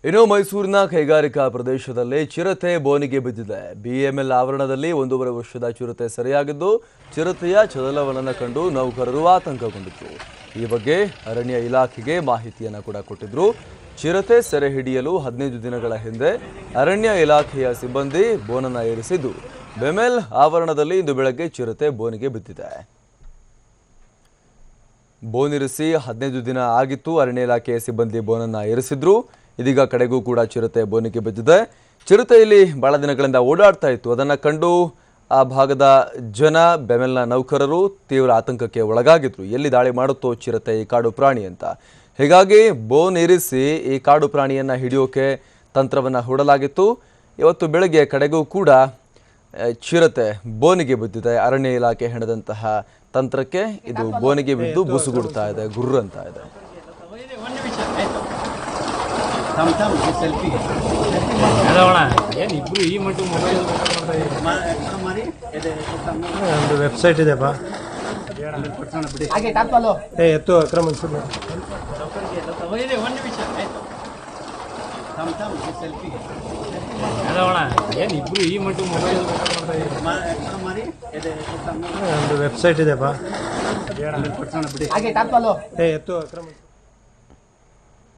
ಇನ್ನು ಮೈಸೂರಿನ ಕೈಗಾರಿಕಾ ಪ್ರದೇಶದಲ್ಲಿ ಚಿರತೆ ಬೋನಿಗೆ ಬಿದ್ದಿದೆ. ಬಿಎಂಎಲ್ ಆವರಣದಲ್ಲಿ 1.5 ವರ್ಷದ ಚಿರತೆ ಸೆರೆಯಾಗಿದ್ದು, ಚಿರತೆಯ ಚಲನವಲನ ಕಂಡು ನೌಕರರು ಆತಂಕಗೊಂಡಿದ್ರು. ಈ ಬಗ್ಗೆ ಅರಣ್ಯ ಇಲಾಖೆಗೆ ಮಾಹಿತಿಯನ್ನು ಕೂಡ ಕೊಟ್ಟಿದ್ರು. ಚಿರತೆ ಸೆರೆ ಹಿಡಿಯಲು 15 ದಿನಗಳ ಹಿಂದೆ ಅರಣ್ಯ ಇಲಾಖೆಯ ಸಿಬ್ಬಂದಿ ಬೋನನ್ನು ಏರಿಸಿದ್ದು, ಬಿಎಂಎಲ್ ಆವರಣದಲ್ಲಿ ಇಂದು ಬೆಳಗ್ಗೆ ಚಿರತೆ ಬೋನಿಗೆ ಬಿದ್ದಿದೆ. ಬೋನಿರಿಸಿ 15 ದಿನ ಆಗಿತ್ತು. ಅರಣ್ಯ ಇಲಾಖೆಯ ಸಿಬ್ಬಂದಿ ಬೋನನ್ನು ಏರಿಸಿದ್ರು. ಇದೀಗ ಕಡೆಗೂ ಕೂಡ ಚಿರತೆ ಬೋನಿಗೆ ಬಿದ್ದಿದೆ. ಚಿರತೆ ಇಲ್ಲಿ ಬಹಳ ದಿನಗಳಿಂದ ಓಡಾಡ್ತಾ ಇತ್ತು. ಅದನ್ನು ಕಂಡು ಆ ಭಾಗದ ಜನ, ಬೆಮೆಲ್ನ ನೌಕರರು ತೀವ್ರ ಆತಂಕಕ್ಕೆ ಒಳಗಾಗಿದ್ರು. ಎಲ್ಲಿ ದಾಳಿ ಮಾಡುತ್ತೋ ಚಿರತೆ, ಈ ಕಾಡು ಪ್ರಾಣಿ ಅಂತ. ಹೀಗಾಗಿ ಬೋನ್ ಇರಿಸಿ ಈ ಕಾಡು ಪ್ರಾಣಿಯನ್ನು ಹಿಡಿಯೋಕೆ ತಂತ್ರವನ್ನು ಹೂಡಲಾಗಿತ್ತು. ಇವತ್ತು ಬೆಳಗ್ಗೆ ಕಡೆಗೂ ಕೂಡ ಚಿರತೆ ಬೋನಿಗೆ ಬಿದ್ದಿದೆ. ಅರಣ್ಯ ಇಲಾಖೆ ಹೆಣೆದಂತಹ ತಂತ್ರಕ್ಕೆ ಇದು ಬೋನಿಗೆ ಬಿದ್ದು ಬುಸುಗುಡ್ತಾ ಇದೆ, ಗುರ್ರ ಅಂತ ಇದೆ. ಒಂದು ವೆಬ್ಸೈಟ್ ಇದೆಪ್ಪ, ಎತ್ತು ಅಕ್ರಮ ಒಂದು ವೆಬ್ಸೈಟ್ ಇದೆಪ್ಪ, ಎತ್ತು ಅಕ್ರಮ